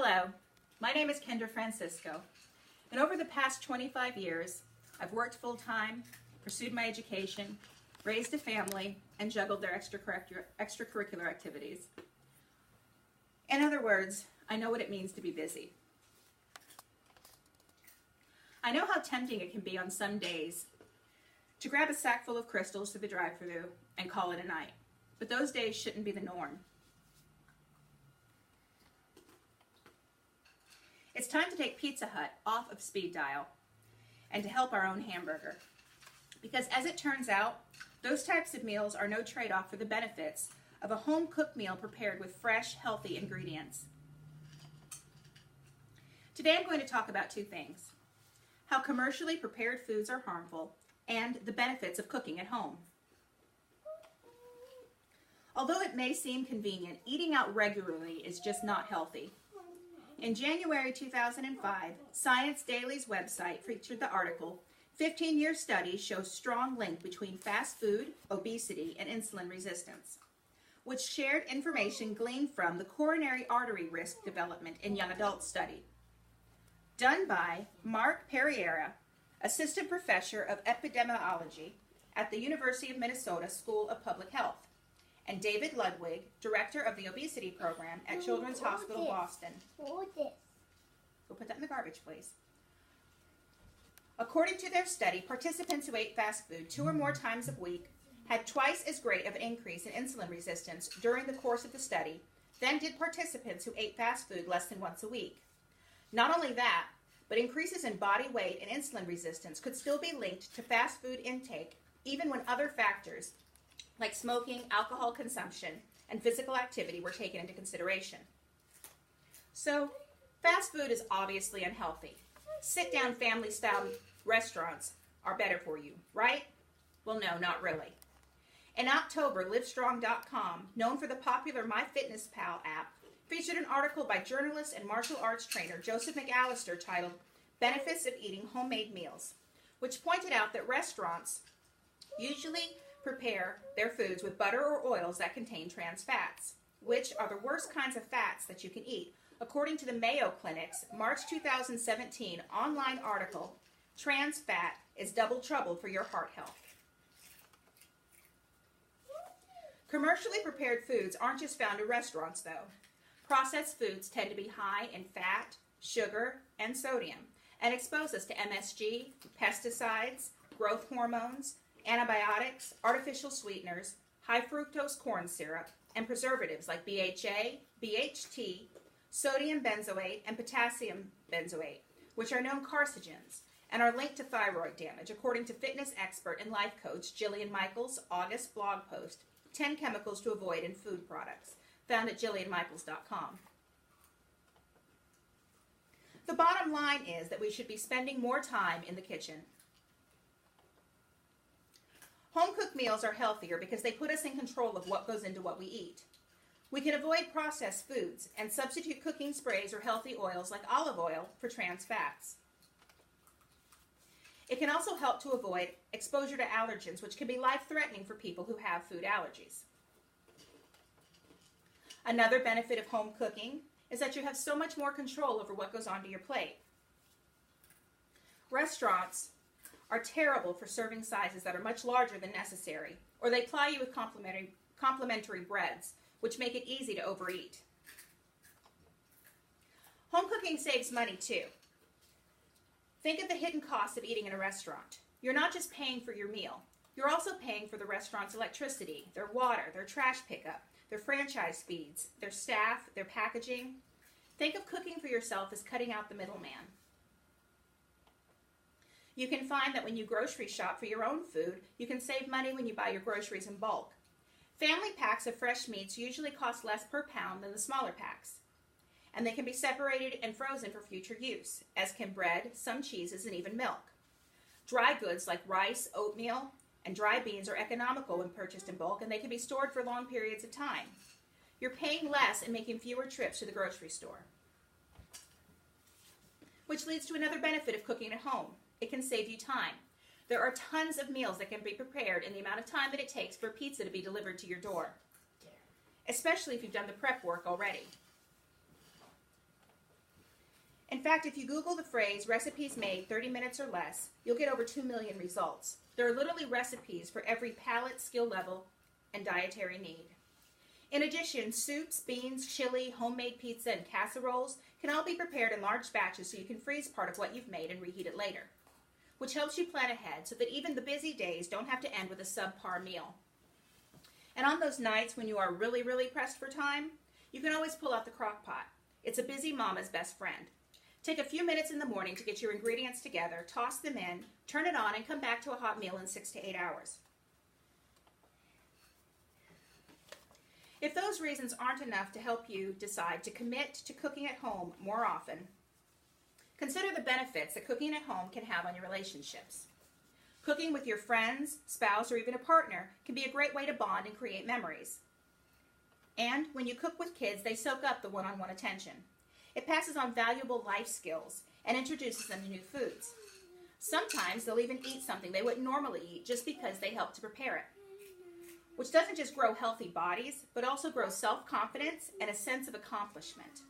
Hello, my name is Kendra Francisco, and over the past 25 years, I've worked full-time, pursued my education, raised a family, and juggled their extracurricular activities. In other words, I know what it means to be busy. I know how tempting it can be on some days to grab a sack full of crystals to the drive-thru and call it a night, but those days shouldn't be the norm. It's time to take Pizza Hut off of speed dial and to help our own hamburger. Because as it turns out, those types of meals are no trade-off for the benefits of a home-cooked meal prepared with fresh, healthy ingredients. Today I'm going to talk about two things: how commercially prepared foods are harmful and the benefits of cooking at home. Although it may seem convenient, eating out regularly is just not healthy. In January 2005, Science Daily's website featured the article, 15-year studies show strong link between fast food, obesity, and insulin resistance, which shared information gleaned from the coronary artery risk development in young adults study. Done by Mark Pereira, Assistant Professor of Epidemiology at the University of Minnesota School of Public Health, and David Ludwig, Director of the Obesity Program at Children's Hospital Boston. Go put that in the garbage, please. According to their study, participants who ate fast food 2 or more times a week had twice as great of an increase in insulin resistance during the course of the study than did participants who ate fast food less than once a week. Not only that, but increases in body weight and insulin resistance could still be linked to fast food intake even when other factors like smoking, alcohol consumption, and physical activity were taken into consideration. So, fast food is obviously unhealthy. Sit-down family-style restaurants are better for you, right? Well, no, not really. In October, Livestrong.com, known for the popular MyFitnessPal app, featured an article by journalist and martial arts trainer Joseph McAllister titled Benefits of Eating Homemade Meals, which pointed out that restaurants usually prepare their foods with butter or oils that contain trans fats, which are the worst kinds of fats that you can eat, according to the Mayo Clinic's March 2017 online article, Trans Fat is Double Trouble for Your Heart Health. Commercially prepared foods aren't just found in restaurants, though. Processed foods tend to be high in fat, sugar, and sodium, and expose us to MSG, pesticides, growth hormones, antibiotics, artificial sweeteners, high fructose corn syrup, and preservatives like BHA, BHT, sodium benzoate, and potassium benzoate, which are known carcinogens and are linked to thyroid damage, according to fitness expert and life coach Jillian Michaels' August blog post, 10 Chemicals to Avoid in Food Products, found at jillianmichaels.com. The bottom line is that we should be spending more time in the kitchen. Home-cooked meals are healthier because they put us in control of what goes into what we eat. We can avoid processed foods and substitute cooking sprays or healthy oils like olive oil for trans fats. It can also help to avoid exposure to allergens, which can be life-threatening for people who have food allergies. Another benefit of home cooking is that you have so much more control over what goes onto your plate. Restaurants are terrible for serving sizes that are much larger than necessary, or they ply you with complimentary breads, which make it easy to overeat. Home cooking saves money too. Think of the hidden costs of eating in a restaurant. You're not just paying for your meal, you're also paying for the restaurant's electricity, their water, their trash pickup, their franchise fees, their staff, their packaging. Think of cooking for yourself as cutting out the middleman. You can find that when you grocery shop for your own food, you can save money when you buy your groceries in bulk. Family packs of fresh meats usually cost less per pound than the smaller packs, and they can be separated and frozen for future use, as can bread, some cheeses, and even milk. Dry goods like rice, oatmeal, and dry beans are economical when purchased in bulk, and they can be stored for long periods of time. You're paying less and making fewer trips to the grocery store. Which leads to another benefit of cooking at home. It can save you time. There are tons of meals that can be prepared in the amount of time that it takes for pizza to be delivered to your door, especially if you've done the prep work already. In fact, if you Google the phrase recipes made 30 minutes or less, you'll get over 2 million results. There are literally recipes for every palate, skill level, and dietary need. In addition, soups, beans, chili, homemade pizza, and casseroles can all be prepared in large batches so you can freeze part of what you've made and reheat it later, which helps you plan ahead so that even the busy days don't have to end with a subpar meal. And on those nights when you are really, really pressed for time, you can always pull out the crock pot. It's a busy mama's best friend. Take a few minutes in the morning to get your ingredients together, toss them in, turn it on, and come back to a hot meal in 6 to 8 hours. If those reasons aren't enough to help you decide to commit to cooking at home more often, consider the benefits that cooking at home can have on your relationships. Cooking with your friends, spouse, or even a partner can be a great way to bond and create memories. And when you cook with kids, they soak up the one-on-one attention. It passes on valuable life skills and introduces them to new foods. Sometimes they'll even eat something they wouldn't normally eat just because they helped to prepare it, which doesn't just grow healthy bodies, but also grows self-confidence and a sense of accomplishment.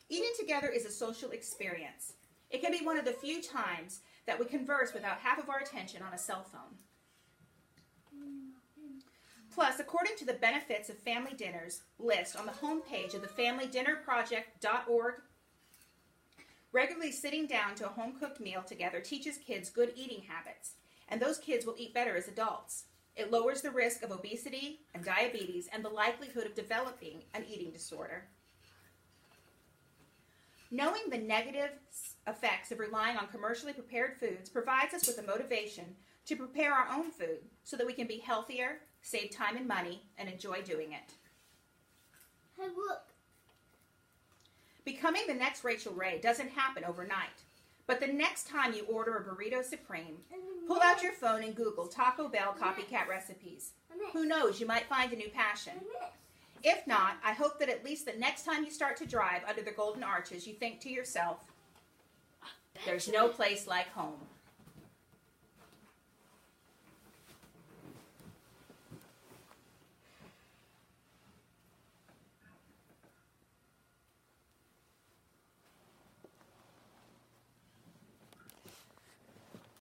Eating together is a social experience. It can be one of the few times that we converse without half of our attention on a cell phone. Plus, according to the Benefits of Family Dinners list on the homepage of the FamilyDinnerProject.org, regularly sitting down to a home-cooked meal together teaches kids good eating habits, and those kids will eat better as adults. It lowers the risk of obesity and diabetes and the likelihood of developing an eating disorder. Knowing the negative effects of relying on commercially prepared foods provides us with a motivation to prepare our own food so that we can be healthier, save time and money, and enjoy doing it. Hey, look. Becoming the next Rachel Ray doesn't happen overnight. But the next time you order a burrito supreme, pull out your phone and Google Taco Bell copycat recipes. Who knows, you might find a new passion. If not, I hope that at least the next time you start to drive under the Golden Arches, you think to yourself, there's no place like home.